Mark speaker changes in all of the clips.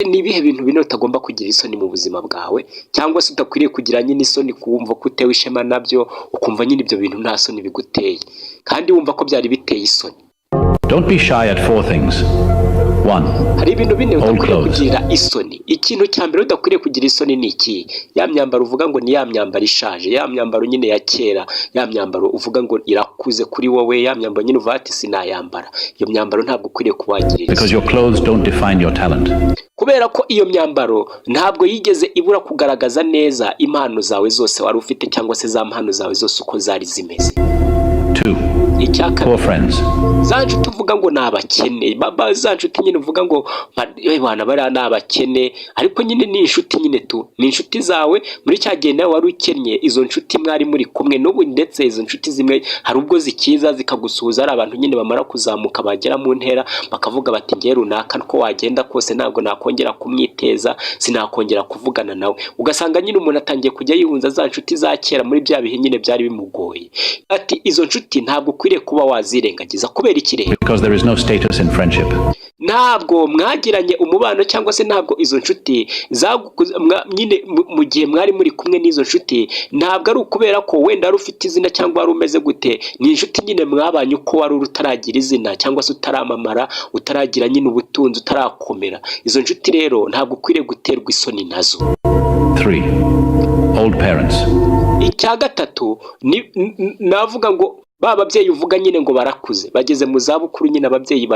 Speaker 1: ni ibihe bintu bine utagomba kugira isoni mu buzima bwawe cyangwa se udakwiriye kugira nyine isoni kumva ko utewe ishema nabyo ukumva nyine ibyo bintu nta soni biguteye kandi wumva ko byari biteye isoni.
Speaker 2: Don't be shy at 4 things. 1.
Speaker 1: Hari ibintu bine
Speaker 2: Old
Speaker 1: udakwiriye
Speaker 2: clothes.
Speaker 1: kugira isoni. Ikintu cya mbere udakwiriye kugira isoni ni iki? Ya myambaro uvuga ngo ni ya myambaro ishaje, ya myambaro nyine ya kera, ya myambaro uvuga ngo irakuze kuri wowe, ya myambaro nyine uvuga ati sinayambara. Iyo myambaro ntabwo ukwiriye kuwagirira
Speaker 2: Because
Speaker 1: isoni.
Speaker 2: your clothes don't define your talent.
Speaker 1: Kubera ko iyo myambaro ntabwo yigeze ibura kugaragaza neza impano zawe zose wari ufite cyangwa se za mpano zawe zose uko zari zimeze.
Speaker 2: 2.
Speaker 1: Icyaka
Speaker 2: Poor friends.
Speaker 1: za nshuti uvuga ngo ni abakene, za nshuti nyine uvuga ngo bana bariya ni abakene, ariko nyine ni inshuti nyine tu, ni inshuti zawe muri cya gihe nawe wari ukennye, izo nshuti mwari muri kumwe n'ubu, ndetse izo nshuti zimwe hari ubwo zikiza zikagusuhuza, ari abantu nyine bamara kuzamuka bagera mu ntera bakavuga bati ngiye runaka ko wagenda kose ntabwo nakongera kumwiteza, sinakongera kuvugana nawe, ugasanga nyine umuntu atangiye kujya yihunza za nshuti za kera muri bya bihe nyine byari bimugoye. Ati izo nshuti ntabwo ukwiriye kuba wazirengagiza. Kubera iki rero?
Speaker 2: Because there is no status in friendship.
Speaker 1: Ntabwo mwagiranye umubano cyangwa se ntabwo izo nshuti nyine mu gihe mwari muri kumwe n'izo nshuti ntabwo ari ukubera ko wenda ari ufite izina cyangwa wari umeze gute, ni inshuti nyine mwabanye uko wari utaragira izina cyangwa se utaramamara, utaragira nyine ubutunzi, utarakomera. Izo nshuti rero ntabwo ukwiriye guterwa isoni nazo.
Speaker 2: 3. Old parents.
Speaker 1: Icya gatatu navuga ngo ba babyeyi uvuga nyine ngo barakuze bageze mu zabukuru, nyine ababyeyi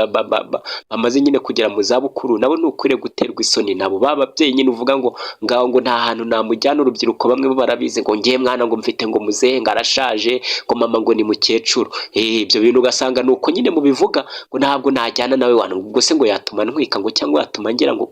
Speaker 1: bamaze nyine kugera mu zabukuru, nabo ntukwiriye guterwa isoni nabo. Ba babyeyi nyine uvuga ngo ngaho ngo nta hantu namujyana, urubyiruko bamwe bo barabizi ngo ngiye mwana ngo mfite ngo muzehe ngo arashaje, ngo mama ngo ni mukecuru. Ibyo bintu ugasanga nuko nyine mubivuga ngo ntabwo najyana nawe wana, ubwo se ngo yatuma ntwika ngo cyangwa yatuma ngira ngo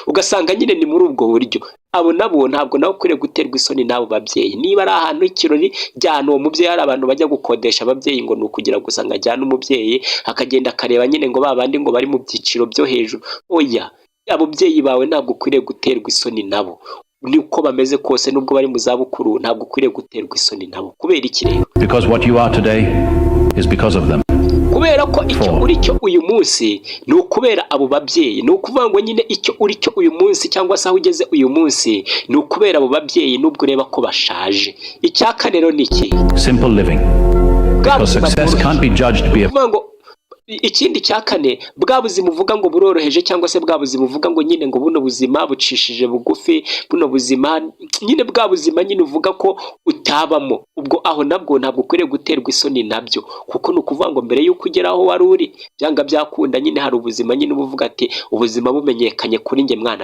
Speaker 1: ugasanga nyine ni muri ubwo buryo. Abo nabo ntabwo nawe ukwiriye guterwa isoni n'abo babyeyi. Niba ari ahantu ikirori jyana uwo mubyeyi, hari abantu bajya gukodesha ababyeyi ngo ni ukugira gusa ngo ajyane umubyeyi akagenda akareba nyine ngo babandi ngo bari mu byiciro byo hejuru. Oya, ababyeyi bawe ntabwo ukwiriye guterwa isoni nabo, niko bameze kose nubwo bari mu zabukuru ntabwo ukwiriye guterwa isoni nabo. Kubera iki rero?
Speaker 2: Because what you are today is because of them.
Speaker 1: Kubera ko icyo uri cyo uyu munsi ni ukubera abo babyeyi. Ni ukuvuga ngo nyine icyo uri cyo uyu munsi cyangwa se aho ugeze uyu munsi ni ukubera abo babyeyi nubwo ureba ko bashaje. Icyaka rero ni iki?
Speaker 2: Simple living. Because success can't be judged by
Speaker 1: ikindi cya kane, bwa buzima uvuga ngo buroroheje cyangwa se bwa buzima uvuga ngo nyine ngo buno buzima bucishije bugufi, buno buzima nyine bwa buzima nyine uvuga ko utabamo, ubwo aho nabwo ntabwo ukwiriye guterwa isoni nabyo, kuko ni ukuvuga ngo mbere y'uko ugera aho wari uri byanga byakunda nyine hari ubuzima nyine ubuvuga ati ubuzima bumenyekanye kuri njye mwana